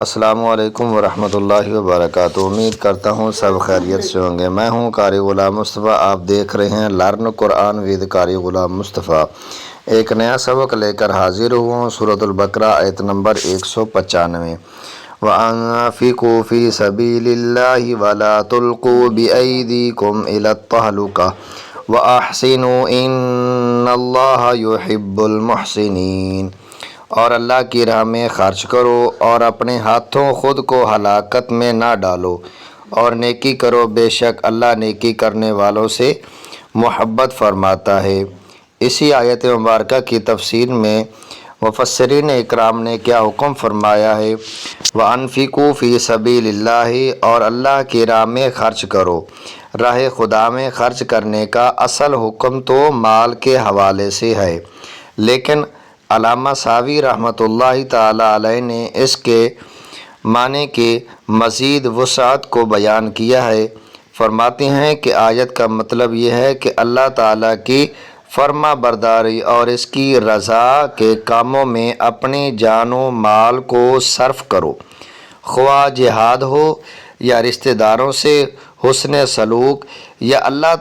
السلام علیکم ورحمۃ اللہ وبرکاتہ۔ امید کرتا ہوں سب خیریت سے ہوں گے۔ میں ہوں قاری غلام مصطفیٰ۔ آپ دیکھ رہے ہیں لرن قرآن ود قاری غلام مصطفیٰ۔ ایک نیا سبق لے کر حاضر ہوں۔ سورۃ البقرہ آیت نمبر 195۔ وَأَنفِقُوا فِي سَبِيلِ اللَّهِ وَلَا تُلْقُوا بِأَيْدِيكُمْ إِلَى التَّهْلُكَةِ وَأَحْسِنُوا إِنَّ اللَّهَ يُحِبُّ الْمُحْسِنِينَ۔ اور اللہ کی راہ میں خرچ کرو اور اپنے ہاتھوں خود کو ہلاکت میں نہ ڈالو، اور نیکی کرو، بے شک اللہ نیکی کرنے والوں سے محبت فرماتا ہے۔ اسی آیت مبارکہ کی تفسیر میں مفسرین اکرام نے کیا حکم فرمایا ہے؟ وَأَنفِقُوا فِي سَبِيلِ اللَّهِ، اور اللہ کی راہ میں خرچ کرو۔ راہ خدا میں خرچ کرنے کا اصل حکم تو مال کے حوالے سے ہے، لیکن علامہ ساوی رحمۃ اللہ تعالی علیہ نے اس کے معنی کی مزید وسعت کو بیان کیا ہے۔ فرماتے ہیں کہ آیت کا مطلب یہ ہے کہ اللہ تعالیٰ کی فرما برداری اور اس کی رضا کے کاموں میں اپنی جان و مال کو صرف کرو، خواہ جہاد ہو یا رشتہ داروں سے حسن سلوک یا اللہ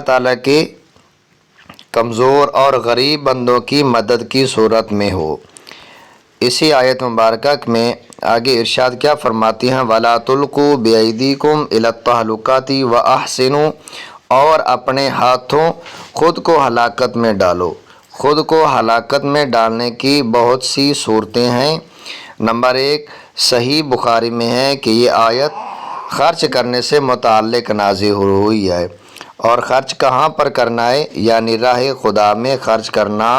تعالیٰ کی کمزور اور غریب بندوں کی مدد کی صورت میں ہو۔ اسی آیت مبارکہ میں آگے ارشاد کیا فرماتی ہیں؟ وَلَا تُلْقُوا بِأَيْدِيكُمْ إِلَى التَّهْلُكَةِ وَأَحْسِنُوا، اور اپنے ہاتھوں خود کو ہلاکت میں ڈالو۔ خود کو ہلاکت میں ڈالنے کی بہت سی صورتیں ہیں۔ نمبر 1، صحیح بخاری میں ہے کہ یہ آیت خرچ کرنے سے متعلق نازل ہوئی ہے، اور خرچ کہاں پر کرنا ہے؟ یعنی راہ خدا میں خرچ کرنا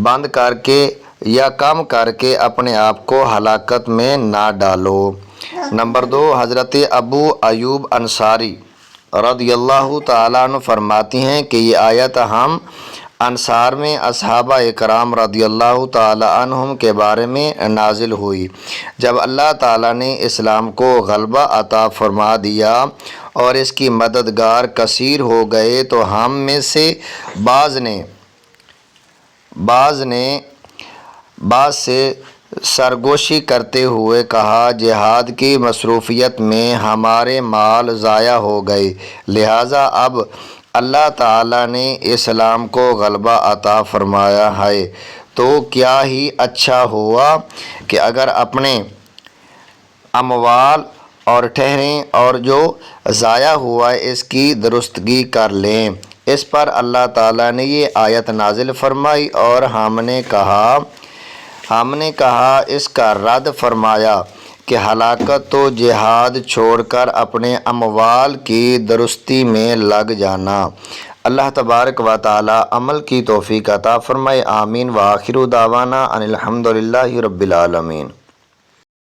بند کر کے یا کم کر کے اپنے آپ کو ہلاکت میں نہ ڈالو۔ نمبر 2، حضرت ابو ایوب انصاری رضی اللہ تعالیٰ عنہ فرماتی ہیں کہ یہ آیت ہم انصار میں اصحابہ اکرام رضی اللہ تعالیٰ عنہم کے بارے میں نازل ہوئی۔ جب اللہ تعالیٰ نے اسلام کو غلبہ عطا فرما دیا اور اس کی مددگار کثیر ہو گئے تو ہم میں سے بعض سے سرگوشی کرتے ہوئے کہا، جہاد کی مصروفیت میں ہمارے مال ضائع ہو گئے، لہٰذا اب اللہ تعالیٰ نے اسلام کو غلبہ عطا فرمایا ہے تو کیا ہی اچھا ہوا کہ اگر اپنے اموال اور ٹھہریں اور جو ضائع ہوا ہے اس کی درستگی کر لیں۔ اس پر اللہ تعالیٰ نے یہ آیت نازل فرمائی اور ہم نے کہا اس کا رد فرمایا کہ ہلاکت تو جہاد چھوڑ کر اپنے اموال کی درستی میں لگ جانا۔ اللہ تبارک و تعالی عمل کی توفیق عطا فرمائے۔ آمین۔ وآخر دعوانا ان الحمد للہ رب العالمین۔